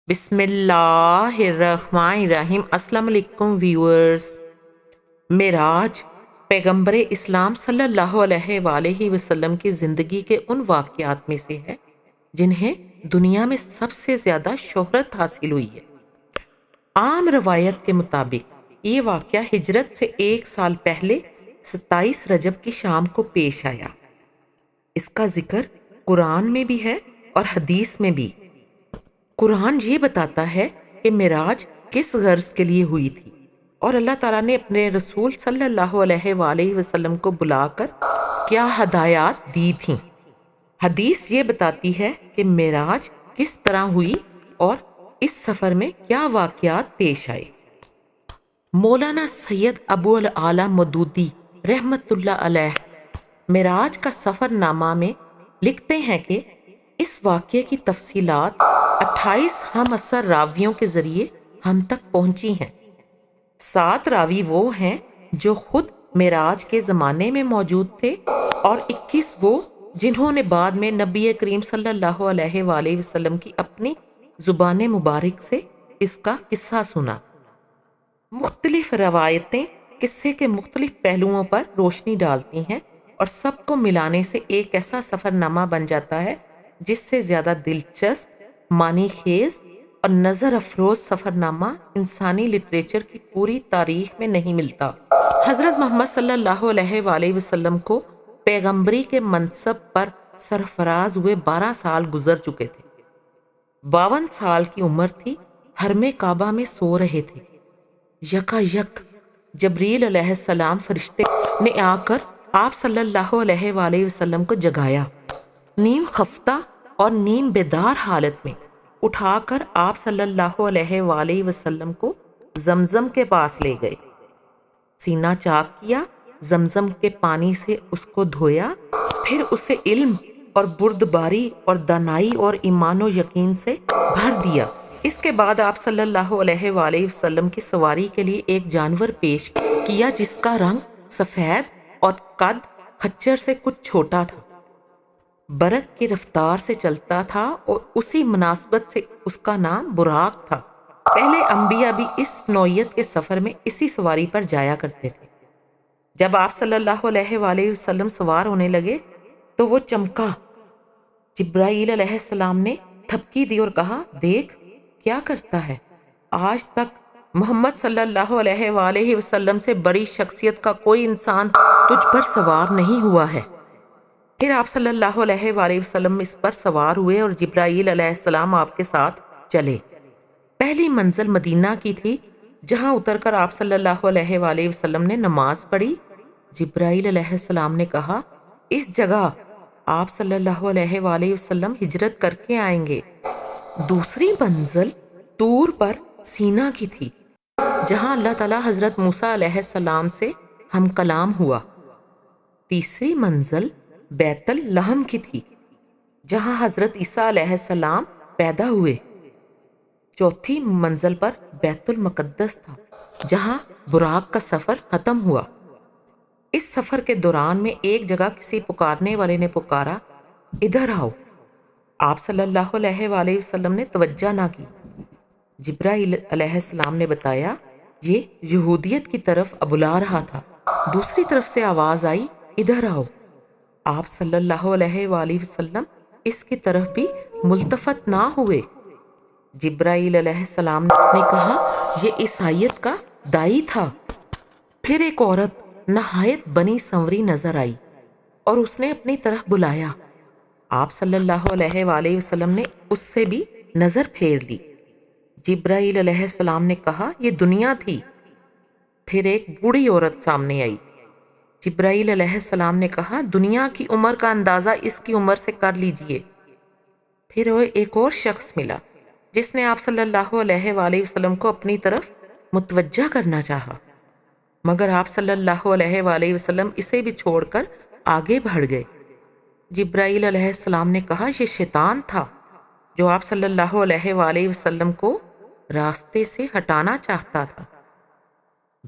بسم اللہ الرحمن الرحیم۔ السلام علیکم ویورز۔ معراج پیغمبر اسلام صلی اللہ علیہ وآلہ وسلم کی زندگی کے ان واقعات میں سے ہے جنہیں دنیا میں سب سے زیادہ شہرت حاصل ہوئی ہے۔ عام روایت کے مطابق یہ واقعہ ہجرت سے 1 سال پہلے 27 رجب کی شام کو پیش آیا۔ اس کا ذکر قرآن میں بھی ہے اور حدیث میں بھی۔ قرآن یہ بتاتا ہے کہ معراج کس غرض کے لیے ہوئی تھی اور اللہ تعالیٰ نے اپنے رسول صلی اللہ علیہ وآلہ وسلم کو بلا کر کیا ہدایات دی تھیں۔ حدیث یہ بتاتی ہے کہ معراج کس طرح ہوئی اور اس سفر میں کیا واقعات پیش آئے۔ مولانا سید ابو العالی مودودی رحمت اللہ علیہ معراج کا سفر نامہ میں لکھتے ہیں کہ اس واقعے کی تفصیلات 28 ہم عصر راویوں کے ذریعے ہم تک پہنچی ہیں۔ 7 راوی وہ ہیں جو خود معراج کے زمانے میں موجود تھے اور 21 وہ جنہوں نے بعد میں نبی کریم صلی اللہ علیہ وآلہ وسلم کی اپنی زبان مبارک سے اس کا قصہ سنا۔ مختلف روایتیں قصے کے مختلف پہلوؤں پر روشنی ڈالتی ہیں اور سب کو ملانے سے ایک ایسا سفر نامہ بن جاتا ہے جس سے زیادہ دلچسپ، معنی خیز اور نظر افروز سفر نامہ انسانی لٹریچر کی پوری تاریخ میں نہیں ملتا۔ حضرت محمد صلی اللہ علیہ وآلہ وسلم کو پیغمبری کے منصب پر سرفراز ہوئے 12 سال گزر چکے تھے۔ 52 سال کی عمر تھی۔ حرم کعبہ میں سو رہے تھے۔ یکا یک جبریل علیہ السلام فرشتے نے آ کر آپ صلی اللہ علیہ وآلہ وسلم کو جگایا۔ نیم خفتہ اور نیم بیدار حالت میں اٹھا کر آپ صلی اللہ علیہ وآلہ وسلم کو زمزم کے پاس لے گئے۔ سینہ چاک کیا، زمزم کے پانی سے اس کو دھویا، پھر اسے علم اور بردباری اور دانائی اور ایمان و یقین سے بھر دیا۔ اس کے بعد آپ صلی اللہ علیہ وآلہ وسلم کی سواری کے لیے ایک جانور پیش کیا جس کا رنگ سفید اور قد خچر سے کچھ چھوٹا تھا، برق کی رفتار سے چلتا تھا اور اسی مناسبت سے اس کا نام براق تھا۔ پہلے انبیاء بھی اس نوعیت کے سفر میں اسی سواری پر جایا کرتے تھے۔ جب آپ صلی اللہ علیہ وآلہ وسلم سوار ہونے لگے تو وہ چمکا۔ جبرائیل علیہ السلام نے تھپکی دی اور کہا، دیکھ کیا کرتا ہے، آج تک محمد صلی اللہ علیہ وآلہ وسلم سے بڑی شخصیت کا کوئی انسان تجھ پر سوار نہیں ہوا ہے۔ پھر آپ صلی اللہ علیہ وآلہ وسلم اس پر سوار ہوئے اور جبرائیل علیہ السلام آپ کے ساتھ چلے۔ پہلی منزل مدینہ کی تھی جہاں اتر کر آپ صلی اللہ علیہ وآلہ وسلم نے نماز پڑھی۔ جبرائیل علیہ السلام نے کہا، اس جگہ آپ صلی اللہ علیہ وآلہ وسلم ہجرت کر کے آئیں گے۔ دوسری منزل طور پر سینا کی تھی جہاں اللہ تعالیٰ حضرت موسیٰ علیہ السلام سے ہم کلام ہوا۔ تیسری منزل بیت لحم کی تھی جہاں حضرت عیسیٰ علیہ السلام پیدا ہوئے۔ چوتھی منزل پر بیت المقدس تھا جہاں براق کا سفر ختم ہوا۔ اس سفر کے دوران میں ایک جگہ کسی پکارنے والے نے پکارا، ادھر آؤ۔ آپ صلی اللہ علیہ وآلہ وسلم نے توجہ نہ کی۔ جبرائیل علیہ السلام نے بتایا، یہ یہودیت کی طرف بلا رہا تھا۔ دوسری طرف سے آواز آئی، ادھر آؤ۔ آپ صلی اللہ علیہ وآلہ وسلم اس کی طرف بھی ملتفت نہ ہوئے۔ جبرائیل علیہ السلام نے کہا، یہ عیسائیت کا داعی تھا۔ پھر ایک عورت نہایت بنی سنوری نظر آئی اور اس نے اپنی طرف بلایا۔ آپ صلی اللہ علیہ وآلہ وسلم نے اس سے بھی نظر پھیر لی۔ جبرائیل علیہ السلام نے کہا، یہ دنیا تھی۔ پھر ایک بوڑھی عورت سامنے آئی۔ جبرائیل علیہ السلام نے کہا، دنیا کی عمر کا اندازہ اس کی عمر سے کر لیجئے۔ پھر وہ ایک اور شخص ملا جس نے آپ صلی اللہ علیہ وآلہ وسلم کو اپنی طرف متوجہ کرنا چاہا، مگر آپ صلی اللہ علیہ وآلہ وسلم اسے بھی چھوڑ کر آگے بڑھ گئے۔ جبرائیل علیہ السلام نے کہا، یہ شیطان تھا جو آپ صلی اللہ علیہ وآلہ وسلم کو راستے سے ہٹانا چاہتا تھا۔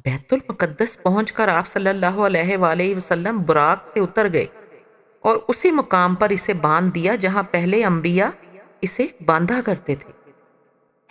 بیت المقدس پہنچ کر آپ صلی اللہ علیہ وآلہ وسلم براق سے اتر گئے اور اسی مقام پر اسے باندھ دیا جہاں پہلے انبیاء اسے باندھا کرتے تھے۔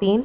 3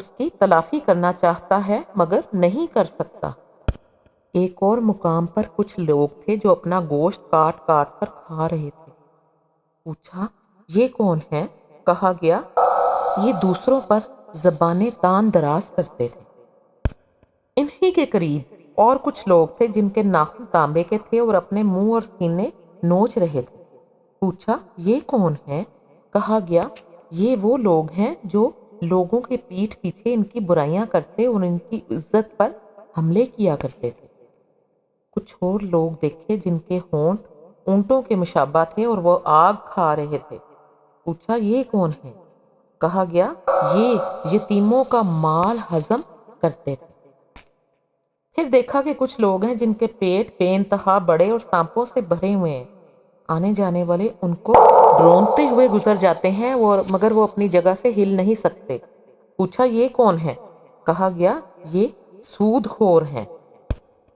اس کی تلافی کرنا چاہتا ہے مگر نہیں کر سکتا۔ ایک اور مقام پر کچھ لوگ تھے جو اپنا گوشت کاٹ کاٹ کر کھا رہے تھے۔ پوچھا یہ کون ہے؟ کہا گیا یہ دوسروں پر زبانیں تان دراز کرتے تھے۔ انہی کے قریب اور کچھ لوگ تھے جن کے ناخن تانبے کے تھے اور اپنے منہ اور سینے نوچ رہے تھے۔ پوچھا یہ کون ہے؟ کہا گیا یہ وہ لوگ ہیں جو لوگوں کے پیٹھ پیچھے ان کی برائیاں کرتے اور ان کی عزت پر حملے کیا کرتے تھے۔ کچھ اور لوگ دیکھے جن کے ہونٹ اونٹوں کے مشابہ تھے اور وہ آگ کھا رہے تھے۔ پوچھا یہ کون ہے؟ کہا گیا یہ یتیموں کا مال ہضم کرتے تھے۔ پھر دیکھا کہ کچھ لوگ ہیں جن کے پیٹ بے انتہا بڑے اور سانپوں سے بھرے ہوئے ہیں۔ آنے جانے والے ان کو ڈرونتے ہوئے گزر جاتے ہیں مگر وہ اپنی جگہ سے ہل نہیں سکتے۔ پوچھا یہ کون ہے؟ کہا گیا یہ سود خور ہیں۔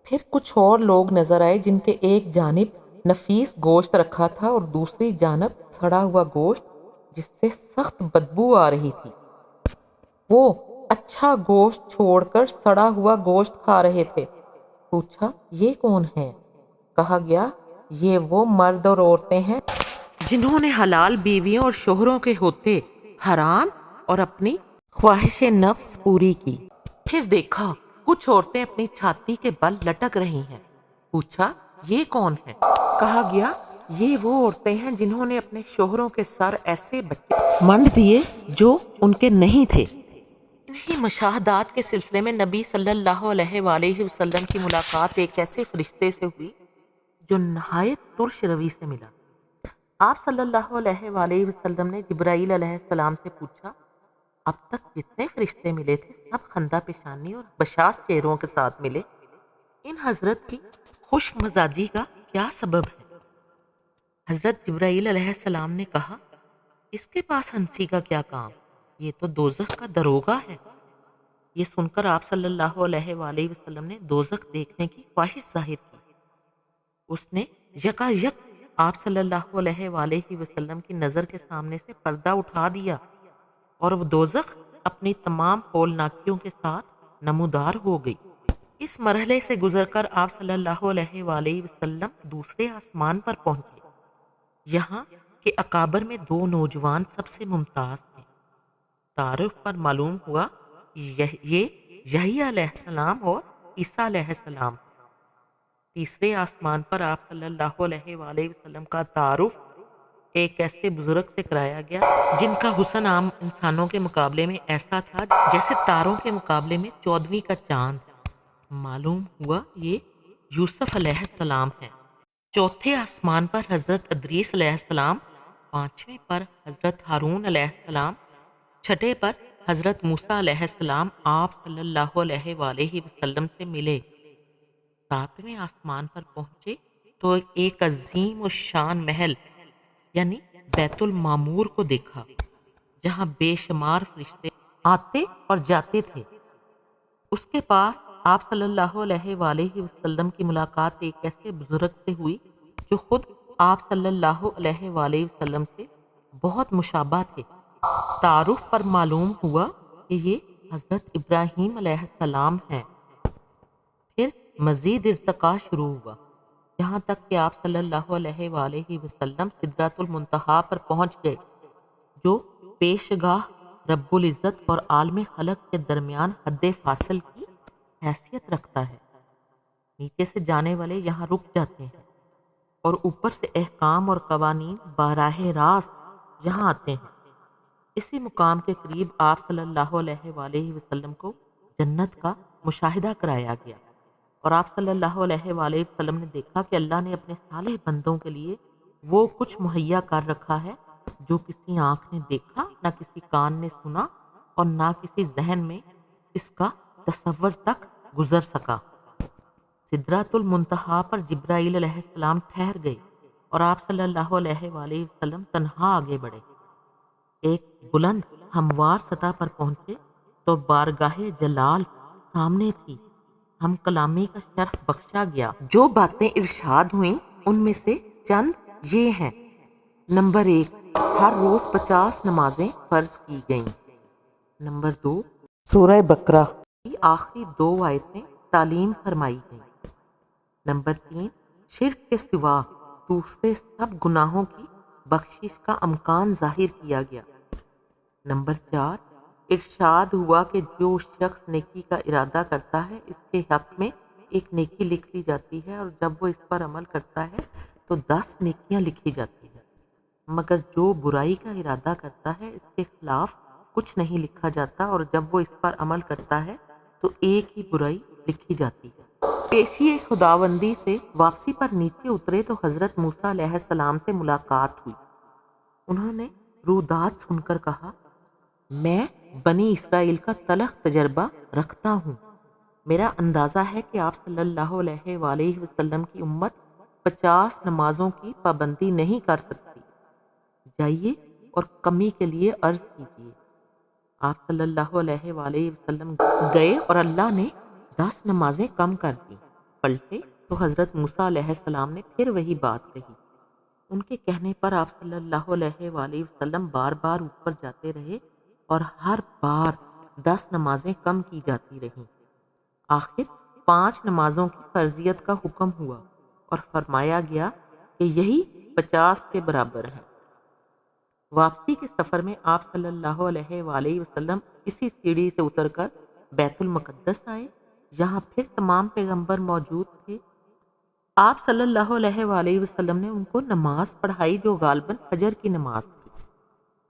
پھر کچھ اور لوگ نظر آئے جن کے ایک جانب نفیس گوشت رکھا تھا اور دوسری جانب سڑا ہوا گوشت جس سے سخت بدبو آ رہی تھی۔ وہ اچھا گوشت چھوڑ کر سڑا ہوا گوشت کھا رہے تھے۔ پوچھا یہ کون ہے؟ کہا گیا یہ وہ مرد اور عورتیں ہیں جنہوں نے حلال بیویوں اور شوہروں کے ہوتے حرام اور اپنی خواہش نفس پوری کی۔ پھر دیکھا کچھ عورتیں اپنی چھاتی کے بل لٹک رہی ہیں۔ پوچھا یہ کون ہے؟ کہا گیا یہ وہ عورتیں ہیں جنہوں نے اپنے شوہروں کے سر ایسے بچے منڈ دیے جو ان کے نہیں تھے۔ انہی مشاہدات کے سلسلے میں نبی صلی اللہ علیہ وآلہ وسلم کی ملاقات ایک ایسے فرشتے سے ہوئی جو نہایت ترش روی سے ملا۔ آپ صلی اللہ علیہ وآلہ وسلم نے جبرائیل علیہ السلام سے پوچھا اب تک جتنے فرشتے ملے تھے سب خندہ پیشانی اور بشاش چہروں کے ساتھ ملے، ان حضرت کی خوش مزاجی کا کیا سبب ہے؟ حضرت جبرائیل علیہ السلام نے کہا اس کے پاس ہنسی کا کیا کام، یہ تو دوزخ کا دروغہ ہے۔ یہ سن کر آپ صلی اللہ علیہ وآلہ وسلم نے دوزخ دیکھنے کی خواہش ظاہر کی۔ اس نے یکا یک آپ صلی اللہ علیہ وآلہ وسلم کی نظر کے سامنے سے پردہ اٹھا دیا اور وہ دوزخ اپنی تمام ہولناکیوں کے ساتھ نمودار ہو گئی۔ اس مرحلے سے گزر کر آپ صلی اللہ علیہ وآلہ وسلم دوسرے آسمان پر پہنچے۔ یہاں کے اکابر میں دو نوجوان سب سے ممتاز تھے۔ تعارف پر معلوم ہوا یہ یحییٰ علیہ السلام اور عیسیٰ علیہ السلام۔ تیسرے آسمان پر آپ صلی اللہ علیہ وآلہ وسلم کا تعارف ایک ایسے بزرگ سے کرایا گیا جن کا حسن عام انسانوں کے مقابلے میں ایسا تھا جیسے تاروں کے مقابلے میں 14ویں کا چاند۔ معلوم ہوا یہ یوسف علیہ السلام ہے۔ چوتھے آسمان پر حضرت ادریس علیہ السلام، پانچویں پر حضرت ہارون علیہ السلام، چھٹے پر حضرت موسیٰ علیہ السلام آپ صلی اللہ علیہ وآلہ وسلم سے ملے۔ ساتویں آسمان پر پہنچے تو ایک عظیم و شان محل یعنی بیت المعمور کو دیکھا جہاں بے شمار فرشتے آتے اور جاتے تھے۔ اس کے پاس آپ صلی اللہ علیہ وآلہ وسلم کی ملاقات ایک ایسے بزرگ سے ہوئی جو خود آپ صلی اللہ علیہ وآلہ وسلم سے بہت مشابہ تھے۔ تعارف پر معلوم ہوا کہ یہ حضرت ابراہیم علیہ السلام ہیں۔ پھر مزید ارتقاء شروع ہوا یہاں تک کہ آپ صلی اللہ علیہ وآلہ وسلم سدرۃ المنتہا پر پہنچ گئے جو پیش گاہ رب العزت اور عالم خلق کے درمیان حد فاصل کی حیثیت رکھتا ہے۔ نیچے سے جانے والے یہاں رک جاتے ہیں اور اوپر سے احکام اور قوانین براہ راست یہاں آتے ہیں۔ اسی مقام کے قریب آپ صلی اللہ علیہ وآلہ وسلم کو جنت کا مشاہدہ کرایا گیا اور آپ صلی اللہ علیہ وآلہ وسلم نے دیکھا کہ اللہ نے اپنے صالح بندوں کے لیے وہ کچھ مہیا کر رکھا ہے جو کسی آنکھ نے دیکھا، نہ کسی کان نے سنا اور نہ کسی ذہن میں اس کا تصور تک گزر سکا۔ سدرۃ المنتہا پر جبرائیل علیہ السلام ٹھہر گئے اور آپ صلی اللہ علیہ وآلہ وسلم تنہا آگے بڑھے۔ ایک بلند ہموار سطح پر پہنچے تو بارگاہ جلال سامنے تھی۔ ہم کلامی کا شرف بخشا گیا۔ جو باتیں ارشاد ہوئیں ان میں سے چند یہ ہیں۔ نمبر 1، ہر روز 50 نمازیں فرض کی گئیں۔ نمبر 2، سورہ بقرہ کی آخری 2 آیتیں تعلیم فرمائی گئیں۔ نمبر 3، شرک کے سوا دوسرے سب گناہوں کی بخشش کا امکان ظاہر کیا گیا۔ نمبر 4، ارشاد ہوا کہ جو شخص نیکی کا ارادہ کرتا ہے اس کے حق میں ایک نیکی لکھ لی جاتی ہے، اور جب وہ اس پر عمل کرتا ہے تو 10 نیکیاں لکھی جاتی ہیں، مگر جو برائی کا ارادہ کرتا ہے اس کے خلاف کچھ نہیں لکھا جاتا، اور جب وہ اس پر عمل کرتا ہے تو ایک ہی برائی لکھی جاتی ہے۔ پیشی خداوندی سے واپسی پر نیچے اترے تو حضرت موسیٰ علیہ السلام سے ملاقات ہوئی۔ انہوں نے رودات سن کر کہا، میں بنی اسرائیل کا تلخ تجربہ رکھتا ہوں۔ میرا اندازہ ہے کہ آپ صلی اللہ علیہ وآلہ وسلم کی امت 50 نمازوں کی پابندی نہیں کر سکتی۔ جائیے اور کمی کے لیے عرض کیجیے۔ آپ صلی اللہ علیہ وآلہ وسلم گئے اور اللہ نے 10 نمازیں کم کر دیں۔ پلٹے تو حضرت موسیٰ علیہ السلام نے پھر وہی بات کہی۔ ان کے کہنے پر آپ صلی اللہ علیہ وآلہ وسلم بار بار اوپر جاتے رہے اور ہر بار 10 نمازیں کم کی جاتی رہیں۔ آخر 5 نمازوں کی فرضیت کا حکم ہوا اور فرمایا گیا کہ یہی 50 کے برابر ہے۔ واپسی کے سفر میں آپ صلی اللہ علیہ وآلہ وسلم اسی سیڑھی سے اتر کر بیت المقدس آئے، جہاں پھر تمام پیغمبر موجود تھے۔ آپ صلی اللہ علیہ وآلہ وسلم نے ان کو نماز پڑھائی جو غالباً فجر کی نماز تھی،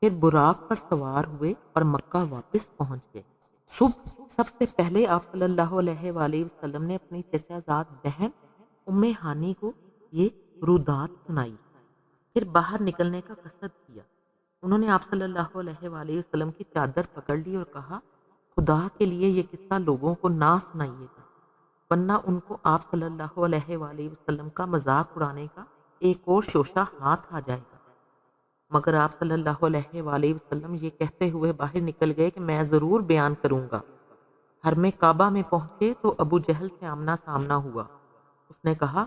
پھر براق پر سوار ہوئے اور مکہ واپس پہنچ گئے۔ صبح سب سے پہلے آپ صلی اللہ علیہ وآلہ وسلم نے اپنی چچا زاد بہن ام ہانی کو یہ رودات سنائی، پھر باہر نکلنے کا قصد کیا۔ انہوں نے آپ صلی اللہ علیہ وآلہ وسلم کی چادر پکڑ لی اور کہا، خدا کے لیے یہ قصہ لوگوں کو نہ سنائیے گا، ورنہ ان کو آپ صلی اللہ علیہ وآلہ وسلم کا مذاق اڑانے کا ایک اور شوشہ ہاتھ آ جائے گا۔ مگر آپ صلی اللہ علیہ وآلہ وسلم یہ کہتے ہوئے باہر نکل گئے کہ میں ضرور بیان کروں گا۔ حرم کعبہ میں پہنچے تو ابو جہل سے آمنا سامنا ہوا۔ اس نے کہا،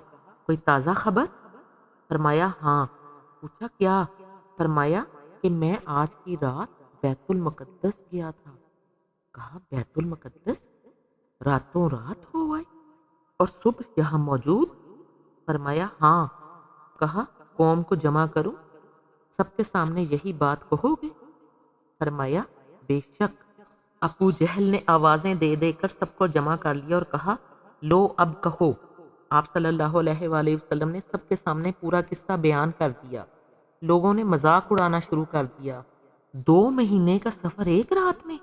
کوئی تازہ خبر؟ فرمایا ہاں۔ پوچھا کیا؟ فرمایا کہ میں آج کی رات بیت المقدس گیا تھا۔ کہا بیت المقدس؟ راتوں رات ہو گئے اور صبح یہاں موجود؟ فرمایا ہاں۔ کہا قوم کو جمع کروں، سب کے سامنے یہی بات کہو گے؟ فرمایا بے شک۔ ابو جہل نے آوازیں دے دے کر سب کو جمع کر لیا اور کہا، لو اب کہو۔ آپ صلی اللہ علیہ وآلہ وسلم نے سب کے سامنے پورا قصہ بیان کر دیا۔ لوگوں نے مذاق اڑانا شروع کر دیا۔ 2 مہینے کا سفر ایک رات میں؟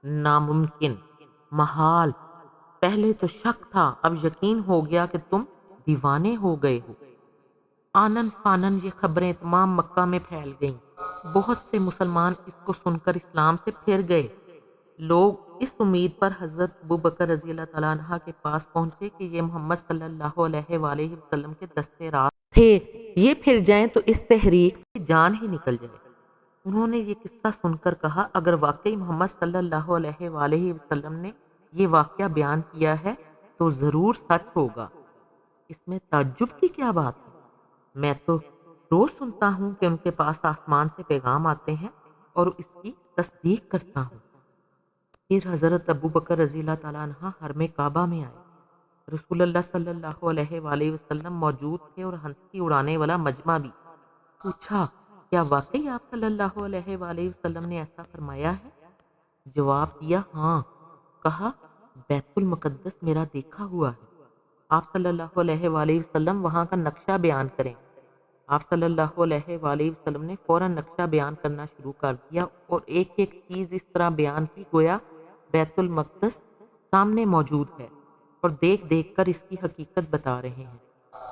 ناممکن، محال۔ پہلے تو شک تھا، اب یقین ہو گیا کہ تم دیوانے ہو گئے ہو۔ آنن فانن یہ خبریں تمام مکہ میں پھیل گئیں۔ بہت سے مسلمان اس کو سن کر اسلام سے پھر گئے۔ لوگ اس امید پر حضرت ابوبکر رضی اللہ تعالیٰ عنہ کے پاس پہنچے کہ یہ محمد صلی اللہ علیہ وآلہ وسلم کے دستے راست تھے، یہ پھر جائیں تو اس تحریک کی جان ہی نکل جائے۔ انہوں نے یہ قصہ سن کر کہا، اگر واقعی محمد صلی اللہ علیہ وآلہ وسلم نے یہ واقعہ بیان کیا ہے تو ضرور سچ ہوگا۔ اس میں تعجب کی کیا بات ہے؟ میں تو روز سنتا ہوں کہ ان کے پاس آسمان سے پیغام آتے ہیں اور اس کی تصدیق کرتا ہوں۔ پھر حضرت ابوبکر رضی اللہ تعالیٰ عنہ حرم کعبہ میں آئے۔ رسول اللہ صلی اللہ علیہ وآلہ وسلم موجود تھے اور ہنسی اڑانے والا مجمع بھی۔ پوچھا، کیا واقعی آپ صلی اللہ علیہ وآلہ وسلم نے ایسا فرمایا ہے؟ جواب دیا ہاں۔ کہا بیت المقدس میرا دیکھا ہوا ہے۔ آپ صلی اللہ علیہ وآلہ وسلم وہاں کا نقشہ بیان کریں۔ آپ صلی اللہ علیہ وآلہ وسلم نے فوراً نقشہ بیان کرنا شروع کر دیا اور ایک ایک چیز اس طرح بیان کی گویا بیت المقدس سامنے موجود ہے اور دیکھ دیکھ کر اس کی حقیقت بتا رہے ہیں۔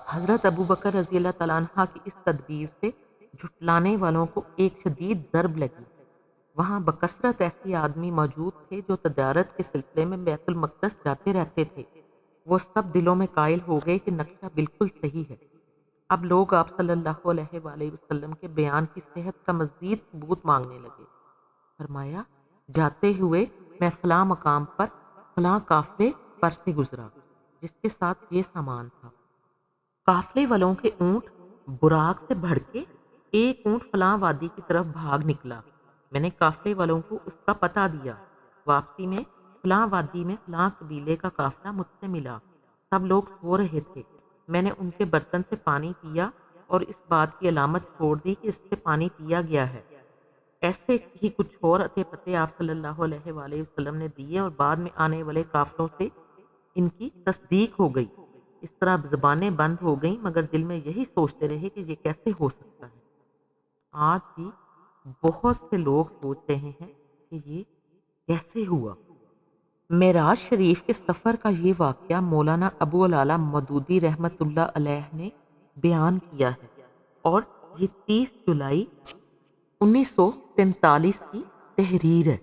حضرت ابوبکر رضی اللہ تعالیٰ عنہ کی اس تدبیر سے جھٹلانے والوں کو ایک شدید ضرب لگی۔ وہاں بکثرت ایسے آدمی موجود تھے جو تجارت کے سلسلے میں بیت المقدس جاتے رہتے تھے۔ وہ سب دلوں میں قائل ہو گئے کہ نقشہ بالکل صحیح ہے۔ اب لوگ آپ صلی اللہ علیہ وآلہ وسلم کے بیان کی صحت کا مزید ثبوت مانگنے لگے۔ فرمایا، جاتے ہوئے میں فلاں مقام پر فلاں قافلے پر سے گزرا جس کے ساتھ یہ سامان تھا۔ قافلے والوں کے اونٹ براق سے بھڑکے، ایک اونٹ فلاں وادی کی طرف بھاگ نکلا۔ میں نے قافلے والوں کو اس کا پتہ دیا۔ واپسی میں فلاں وادی میں فلاں قبیلے کا قافلہ مجھ سے ملا، سب لوگ سو رہے تھے، میں نے ان کے برتن سے پانی پیا اور اس بات کی علامت چھوڑ دی کہ اس سے پانی پیا گیا ہے۔ ایسے ہی کچھ اور عطے پتے آپ صلی اللہ علیہ وآلہ وسلم نے دیے اور بعد میں آنے والے قافلوں سے ان کی تصدیق ہو گئی۔ اس طرح زبانیں بند ہو گئیں، مگر دل میں یہی سوچتے رہے کہ یہ کیسے ہو سکتا ہے۔ آج بھی بہت سے لوگ سوچ رہے ہیں کہ یہ کیسے ہوا۔ معراج شریف کے سفر کا یہ واقعہ مولانا ابو العلا مودودی رحمۃ اللہ علیہ نے بیان کیا ہے اور یہ 30 جولائی 1943 کی تحریر ہے۔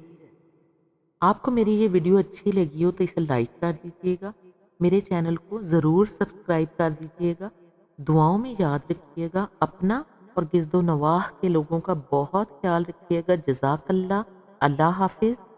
آپ کو میری یہ ویڈیو اچھی لگی ہو تو اسے لائک کر دیجیے گا، میرے چینل کو ضرور سبسکرائب کر دیجیے گا، دعاؤں میں یاد رکھیے گا، اپنا اور گرد و نواح کے لوگوں کا بہت خیال رکھیے گا۔ جزاک اللہ، اللہ حافظ۔